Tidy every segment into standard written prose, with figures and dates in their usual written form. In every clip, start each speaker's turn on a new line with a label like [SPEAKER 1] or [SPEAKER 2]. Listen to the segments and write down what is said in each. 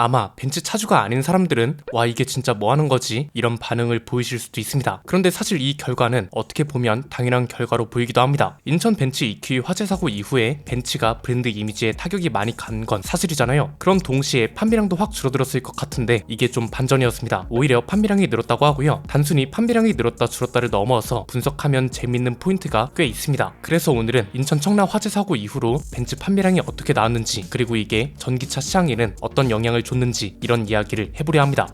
[SPEAKER 1] 아마 벤츠 차주가 아닌 사람들은 와 이게 진짜 뭐하는 거지? 이런 반응을 보이실 수도 있습니다. 그런데 사실 이 결과는 어떻게 보면 당연한 결과로 보이기도 합니다. 인천 벤츠 EQ 화재 사고 이후에 벤츠가 브랜드 이미지에 타격이 많이 간 건 사실이잖아요. 그런 동시에 판매량도 확 줄어들었을 것 같은데 이게 좀 반전이었습니다. 오히려 판매량이 늘었다고 하고요. 단순히 판매량이 늘었다 줄었다를 넘어서 분석하면 재밌는 포인트가 꽤 있습니다. 그래서 오늘은 인천 청라 화재 사고 이후로 벤츠 판매량이 어떻게 나왔는지, 그리고 이게 전기차 시장에는 어떤 영향을 줬는지 이런 이야기를 해보려 합니다.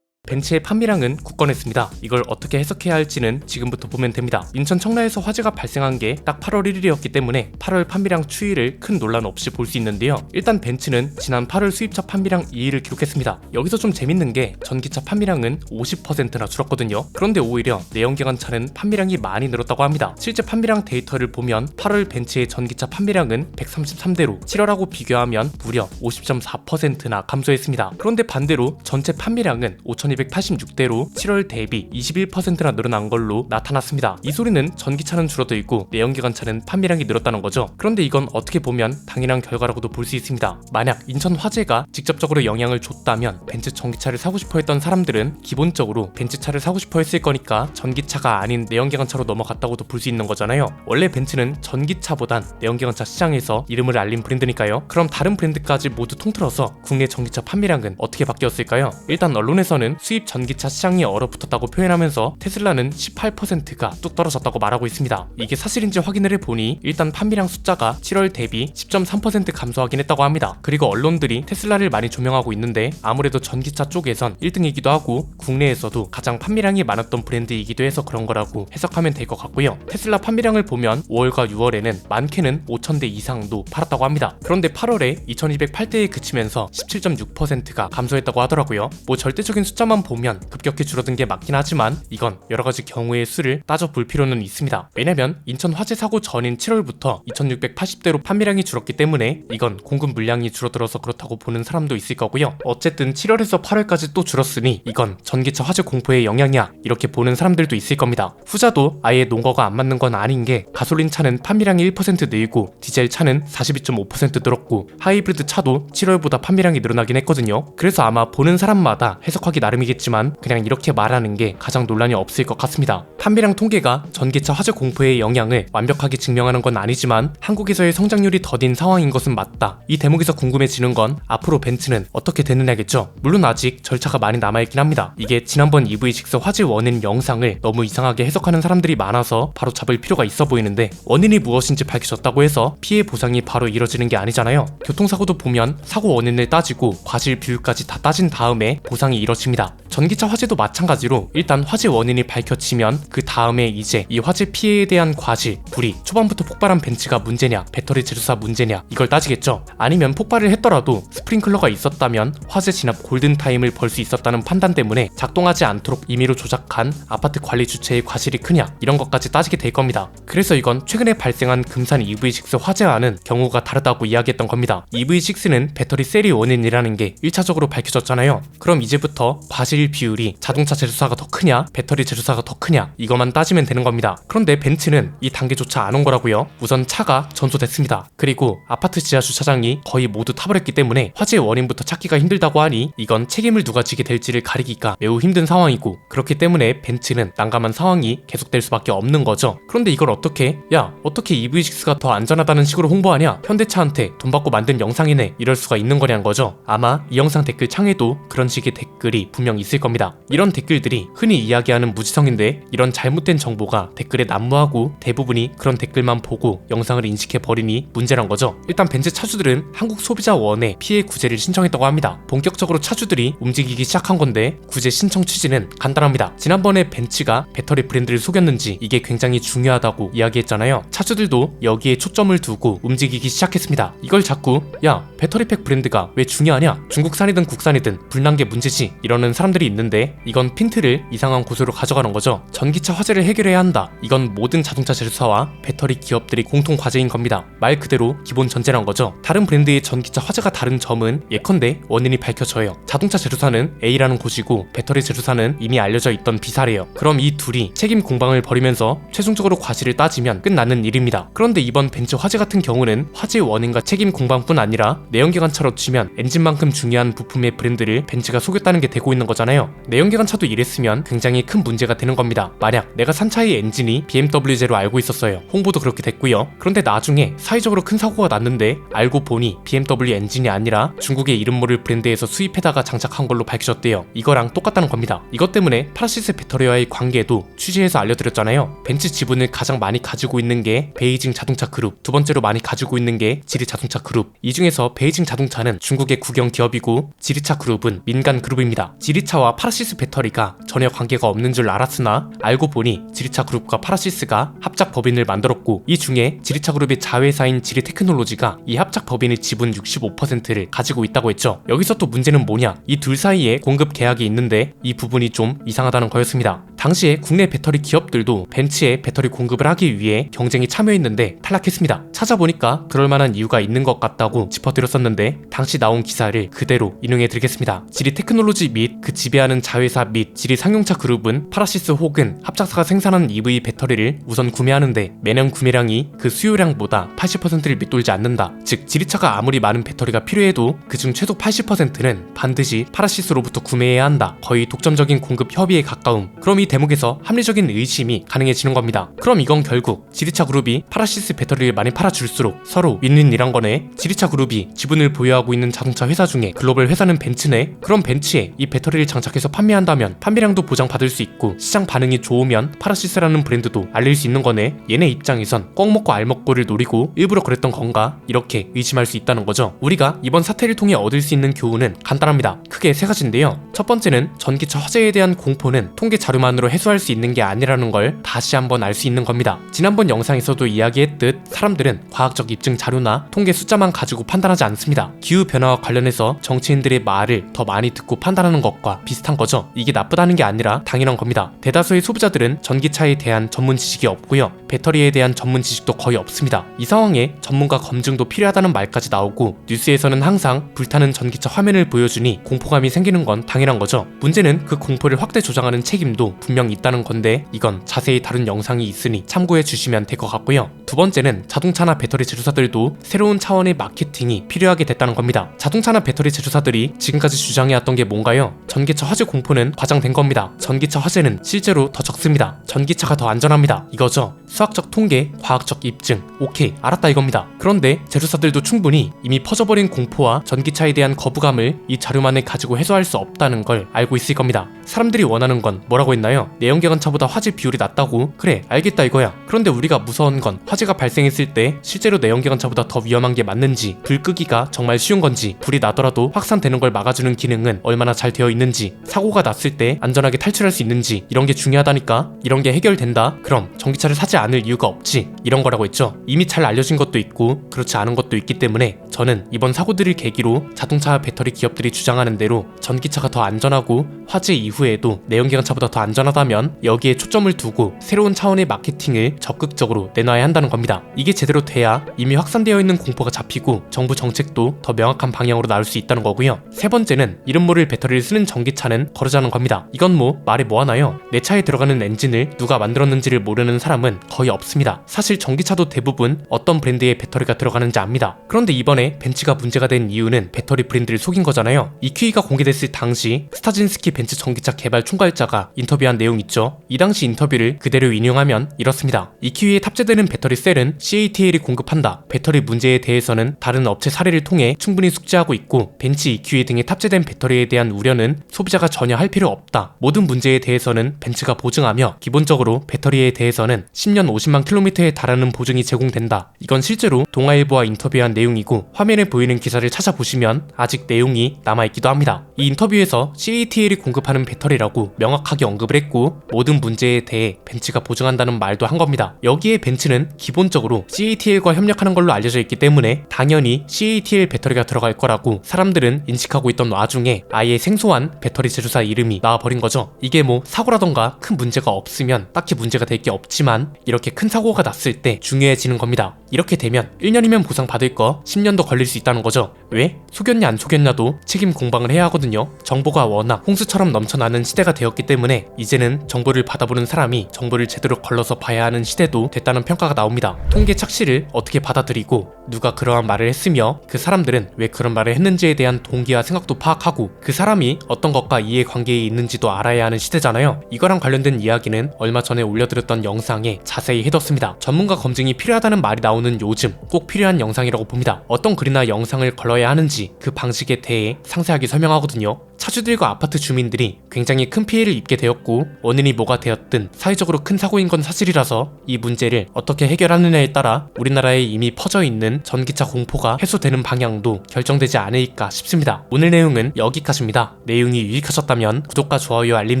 [SPEAKER 1] 벤츠의 판매량은 굳건했습니다. 이걸 어떻게 해석해야 할지는 지금부터 보면 됩니다. 인천 청라에서 화재가 발생한 게 딱 8월 1일이었기 때문에 8월 판매량 추이를 큰 논란 없이 볼 수 있는데요. 일단 벤츠는 지난 8월 수입차 판매량 2위를 기록했습니다. 여기서 좀 재밌는 게 전기차 판매량은 50%나 줄었거든요. 그런데 오히려 내연기관차는 판매량이 많이 늘었다고 합니다. 실제 판매량 데이터를 보면 8월 벤츠의 전기차 판매량은 133대로 7월하고 비교하면 무려 50.4%나 감소했습니다. 그런데 반대로 전체 판매량은 5,286대로 7월 대비 21%나 늘어난 걸로 나타났습니다. 이 소리는 전기차는 줄어들고 내연기관차는 판매량이 늘었다는 거죠. 그런데 이건 어떻게 보면 당연한 결과라고도 볼 수 있습니다. 만약 인천 화재가 직접적으로 영향을 줬다면 벤츠 전기차를 사고 싶어 했던 사람들은 기본적으로 벤츠차를 사고 싶어 했을 거니까 전기차가 아닌 내연기관차로 넘어갔다고도 볼 수 있는 거잖아요. 원래 벤츠는 전기차보단 내연기관차 시장에서 이름을 알린 브랜드니까요. 그럼 다른 브랜드까지 모두 통틀어서 국내 전기차 판매량은 어떻게 바뀌었을까요? 일단 언론에서는 수입 전기차 시장이 얼어붙었다고 표현하면서 테슬라는 18%가 뚝 떨어졌다고 말하고 있습니다. 이게 사실인지 확인을 해보니 일단 판매량 숫자가 7월 대비 10.3% 감소하긴 했다고 합니다. 그리고 언론들이 테슬라를 많이 조명하고 있는데 아무래도 전기차 쪽에선 1등이기도 하고 국내에서도 가장 판매량이 많았던 브랜드이기도 해서 그런 거라고 해석하면 될 것 같고요. 테슬라 판매량을 보면 5월과 6월에는 많게는 5,000대 이상도 팔았다고 합니다. 그런데 8월에 2,208대에 그치면서 17.6%가 감소했다고 하더라고요. 뭐 절대적인 숫자만 보면 급격히 줄어든 게 맞긴 하지만 이건 여러가지 경우의 수를 따져볼 필요는 있습니다. 왜냐면 인천 화재 사고 전인 7월부터 2,680대로 판매량이 줄었기 때문에 이건 공급 물량이 줄어들어서 그렇다고 보는 사람도 있을 거고요. 어쨌든 7월에서 8월까지 또 줄었으니 이건 전기차 화재 공포의 영향이야 이렇게 보는 사람들도 있을 겁니다. 후자도 아예 논거가 안 맞는 건 아닌 게 가솔린 차는 판매량이 1% 늘고 디젤 차는 42.5% 늘었고 하이브리드 차도 7월보다 판매량이 늘어나긴 했거든요. 그래서 아마 보는 사람마다 해석하기 나름이겠지만 그냥 이렇게 말하는 게 가장 논란이 없을 것 같습니다. 판매량 통계가 전기차 화재 공포의 영향을 완벽하게 증명하는 건 아니지만 한국에서의 성장률이 더딘 상황인 것은 맞다. 이 대목에서 궁금해지는 건 앞으로 벤츠는 어떻게 되느냐겠죠. 물론 아직 절차가 많이 남아있긴 합니다. 이게 지난번 EV6 화재 원인 영상을 너무 이상하게 해석하는 사람들이 많아서 바로 잡을 필요가 있어 보이는데 원인이 무엇인지 밝혀졌다고 해서 피해 보상이 바로 이뤄지는 게 아니잖아요. 교통사고도 보면 사고 원인을 따지고 과실 비율까지 다 따진 다음에 보상이 이뤄집니다. 전기차 화재도 마찬가지로 일단 화재 원인이 밝혀지면 그 다음에 이제 이 화재 피해에 대한 과실, 불이 초반부터 폭발한 벤츠가 문제냐 배터리 제조사 문제냐 이걸 따지겠죠. 아니면 폭발을 했더라도 스프링클러가 있었다면 화재 진압 골든타임을 벌 수 있었다는 판단 때문에 작동하지 않도록 임의로 조작한 아파트 관리 주체의 과실이 크냐 이런 것까지 따지게 될 겁니다. 그래서 이건 최근에 발생한 금산 EV6 화재와는 경우가 다르다고 이야기했던 겁니다. EV6는 배터리 셀이 원인이라는 게 1차적으로 밝혀졌잖아요. 그럼 이제부터 과실 비율이 자동차 제조사가 더 크냐 배터리 제조사가 더 크냐 이것만 따지면 되는 겁니다. 그런데 벤츠는 이 단계조차 안 온 거라고요. 우선 차가 전소됐습니다. 그리고 아파트 지하 주차장이 거의 모두 타버렸기 때문에 화재의 원인부터 찾기가 힘들다고 하니 이건 책임을 누가 지게 될지를 가리기가 매우 힘든 상황이고 그렇기 때문에 벤츠는 난감한 상황이 계속될 수밖에 없는 거죠. 그런데 이걸 어떻게 EV6가 더 안전하다는 식으로 홍보하냐 현대차한테 돈 받고 만든 영상이네 이럴 수가 있는 거냐는 거죠. 아마 이 영상 댓글 창에도 그런 식의 댓글이 분명 있을 겁니다. 이런 댓글들이 흔히 이야기하는 무지성인데 이런 잘못된 정보가 댓글에 난무하고 대부분이 그런 댓글만 보고 영상을 인식해버리니 문제란 거죠. 일단 벤츠 차주들은 한국소비자원에 피해 구제를 신청했다고 합니다. 본격적으로 차주들이 움직이기 시작한 건데 구제 신청 취지는 간단합니다. 지난번에 벤츠가 배터리 브랜드를 속였는지 이게 굉장히 중요하다고 이야기했잖아요. 차주들도 여기에 초점을 두고 움직이기 시작했습니다. 이걸 자꾸 야 배터리팩 브랜드가 왜 중요하냐 중국산이든 국산이든 불난 게 문제지 이러는 사람들이 있는데 이건 핀트를 이상한 곳으로 가져가는 거죠. 전기차 화재를 해결해야 한다. 이건 모든 자동차 제조사와 배터리 기업들이 공통 과제인 겁니다. 말 그대로 기본 전제란 거죠. 다른 브랜드의 전기차 화재가 다른 점은 예컨대 원인이 밝혀져요. 자동차 제조사는 A라는 곳이고 배터리 제조사는 이미 알려져 있던 B사래요. 그럼 이 둘이 책임 공방을 벌이면서 최종적으로 과실을 따지면 끝나는 일입니다. 그런데 이번 벤츠 화재 같은 경우는 화재의 원인과 책임 공방뿐 아니라 내연기관차로 치면 엔진만큼 중요한 부품의 브랜드를 벤츠가 속였다는 게 되고 있는 거잖아요. 내연기관차도 이랬으면 굉장히 큰 문제가 되는 겁니다. 만약 내가 산 차의 엔진이 BMW제로 알고 있었어요. 홍보도 그렇게 됐고요. 그런데 나중에 사회적으로 큰 사고가 났는데 알고 보니 BMW 엔진이 아니라 중국의 이름 모를 브랜드에서 수입해다가 장착한 걸로 밝혀졌대요. 이거랑 똑같다는 겁니다. 이것 때문에 파라시스 배터리와의 관계도 취재해서 알려드렸잖아요. 벤츠 지분을 가장 많이 가지고 있는 게 베이징 자동차 그룹, 두 번째로 많이 가지고 있는 게 지리 자동차 그룹. 이 중에서 베이징 자동차는 중국의 국영 기업이고 지리차 그룹은 민간 그룹입니다. 지리차와 파라시스 배터리가 전혀 관계가 없는 줄 알았으나 알고 보니 지리차 그룹과 파라시스가 합작 법인을 만들었고 이 중에 지리차 그룹의 자회사인 지리테크놀로지가 이 합작 법인의 지분 65%를 가지고 있다고 했죠. 여기서 또 문제는 뭐냐? 이 둘 사이에 공급 계약이 있는데 이 부분이 좀 이상하다는 거였습니다. 당시에 국내 배터리 기업들도 벤츠에 배터리 공급을 하기 위해 경쟁에 참여했는데 탈락했습니다. 찾아보니까 그럴 만한 이유가 있는 것 같다고 짚어드렸었는데 당시 나온 기사를 그대로 인용해드리겠습니다. 지리 테크놀로지 및 그 지배하는 자회사 및 지리 상용차 그룹은 파라시스 혹은 합작사가 생산하는 EV 배터리를 우선 구매하는데 매년 구매량이 그 수요량보다 80%를 밑돌지 않는다. 즉 지리차가 아무리 많은 배터리가 필요해도 그중 최소 80%는 반드시 파라시스로부터 구매해야 한다. 거의 독점적인 공급 협의에 가까움. 그럼 이 대목에서 합리적인 의심이 가능해지는 겁니다. 그럼 이건 결국 지리차 그룹이 파라시스 배터리를 많이 팔아줄수록 서로 윈윈이란 거네. 지리차 그룹이 지분을 보유하고 있는 자동차 회사 중에 글로벌 회사는 벤츠네. 그럼 벤츠에 이 배터리를 장착해서 판매한다면 판매량도 보장받을 수 있고 시장 반응이 좋으면 파라시스라는 브랜드도 알릴 수 있는 거네. 얘네 입장에선 꼭 먹고 알 먹고를 노리고 일부러 그랬던 건가? 이렇게 의심할 수 있다는 거죠. 우리가 이번 사태를 통해 얻을 수 있는 교훈은 간단합니다. 크게 세 가지인데요. 첫 번째는 전기차 화재에 대한 공포는 통계 자료만으로 해소할 수 있는 게 아니라는 걸 다시 한번 알 수 있는 겁니다. 지난번 영상에서도 이야기했듯 사람들은 과학적 입증 자료나 통계 숫자만 가지고 판단하지 않습니다. 기후변화와 관련해서 정치인들의 말을 더 많이 듣고 판단하는 것과 비슷한 거죠. 이게 나쁘다는 게 아니라 당연한 겁니다. 대다수의 소비자들은 전기차에 대한 전문 지식이 없고요. 배터리에 대한 전문 지식도 거의 없습니다. 이 상황에 전문가 검증도 필요하다는 말까지 나오고 뉴스에서는 항상 불타는 전기차 화면을 보여주니 공포감이 생기는 건 당연한 거죠. 문제는 그 공포를 확대 조장하는 책임도 분명 있다는 건데 이건 자세히 다룬 영상이 있으니 참고해 주시면 될 것 같고요. 두 번째는 자동차나 배터리 제조사들도 새로운 차원의 마케팅이 필요하게 됐다는 겁니다. 자동차나 배터리 제조사들이 지금까지 주장해왔던 게 뭔가요? 전기차 화재 공포는 과장된 겁니다. 전기차 화재는 실제로 더 적습니다. 전기차가 더 안전합니다. 이거죠. 수학적 통계, 과학적 입증, 오케이, 알았다 이겁니다. 그런데 제조사들도 충분히 이미 퍼져버린 공포와 전기차에 대한 거부감을 이 자료만을 가지고 해소할 수 없다는 걸 알고 있을 겁니다. 사람들이 원하는 건 뭐라고 했나요? 내연기관차보다 화재 비율이 낮다고? 그래, 알겠다 이거야. 그런데 우리가 무서운 건 화재가 발생했을 때 실제로 내연기관차보다 더 위험한 게 맞는지, 불 끄기가 정말 쉬운 건지, 불이 나더라도 확산되는 걸 막아주는 기능은 얼마나 잘 되어 있는지, 사고가 났을 때 안전하게 탈출할 수 있는지 이런 게 중요하다니까. 이런 게 해결된다? 그럼 전기차를 사지 않을 이유가 없지. 이런 거라고 했죠. 이미 잘 알려진 것도 있고 그렇지 않은 것도 있기 때문에 저는 이번 사고들을 계기로 자동차 배터리 기업들이 주장하는 대로 전기차가 더 안전하고 화재 이후에도 내연기관차보다 더 안전하다면 여기에 초점을 두고 새로운 차원의 마케팅을 적극적으로 내놔야 한다는 겁니다. 이게 제대로 돼야 이미 확산되어 있는 공포가 잡히고 정부 정책도 더 명확한 방향으로 나올 수 있다는 거고요. 세 번째는 이름 모를 배터리를 쓰는 전기차는 거르자는 겁니다. 이건 뭐 말해 뭐하나요? 내 차에 들어가는 엔진을 누가 만들었는지를 모르는 사람은 거의 없습니다. 사실 전기차도 대부분 어떤 브랜드의 배터리가 들어가는지 압니다. 그런데 이번에 벤츠가 문제가 된 이유는 배터리 브랜드를 속인 거잖아요. EQE가 공개됐을 당시 스타진스키 벤츠 전기차 개발 총괄자가 인터뷰한 내용 있죠. 이 당시 인터뷰를 그대로 인용하면 이렇습니다. EQE에 탑재되는 배터리 셀은 CATL이 공급한다. 배터리 문제에 대해서는 다른 업체 사례를 통해 충분히 숙지하고 있고 벤츠 EQE 등에 탑재된 배터리에 대한 우려는 소비자가 전혀 할 필요 없다. 모든 문제에 대해서는 벤츠가 보증하며 기본적으로 배터리에 대해서는 10년 50만 킬로미터에 달하는 보증이 제공된다. 이건 실제로 동아일보와 인터뷰한 내용이고 화면에 보이는 기사를 찾아보시면 아직 내용이 남아있기도 합니다. 이 인터뷰에서 CATL이 공급하는 배터리라고 명확하게 언급을 했고 모든 문제에 대해 벤츠가 보증한다는 말도 한 겁니다. 여기에 벤츠는 기본적으로 CATL과 협력하는 걸로 알려져 있기 때문에 당연히 CATL 배터리가 들어갈 거라고 사람들은 인식하고 있던 와중에 아예 생소한 배터리 제조사 이름이 나와버린 거죠. 이게 뭐 사고라던가 큰 문제가 없으면 딱히 문제가 될 게 없지만 이렇게 큰 사고가 났을 때 중요해지는 겁니다. 이렇게 되면 1년이면 보상 받을 거 10년도 걸릴 수 있다는 거죠. 왜? 속였냐 안 속였냐도 책임 공방을 해야 하거든요. 정보가 워낙 홍수처럼 넘쳐나는 시대가 되었기 때문에 이제는 정보를 받아보는 사람이 정보를 제대로 걸러서 봐야 하는 시대도 됐다는 평가가 나옵니다. 통계 착시를 어떻게 받아들이고 누가 그러한 말을 했으며 그 사람들은 왜 그런 말을 했는지에 대한 동기와 생각도 파악하고 그 사람이 어떤 것과 이해관계에 있는지도 알아야 하는 시대잖아요. 이거랑 관련된 이야기는 얼마 전에 올려드렸던 영상에 자세히 해뒀습니다. 전문가 검증이 필요하다는 말이 나오는 요즘 꼭 필요한 영상이라고 봅니다. 어떤 글이나 영상을 걸러야 하는지 그 방식에 대해 상세하게 설명하거든요. 차주들과 아파트 주민들이 굉장히 큰 피해를 입게 되었고 원인이 뭐가 되었든 사회적으로 큰 사고인 건 사실이라서 이 문제를 어떻게 해결하느냐에 따라 우리나라에 이미 퍼져 있는 전기차 공포가 해소되는 방향도 결정되지 않을까 싶습니다. 오늘 내용은 여기까지입니다. 내용이 유익하셨다면 구독과 좋아요 알림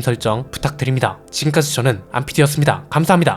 [SPEAKER 1] 설정 부탁드립니다. 지금까지 저는 안피디였습니다. 감사합니다.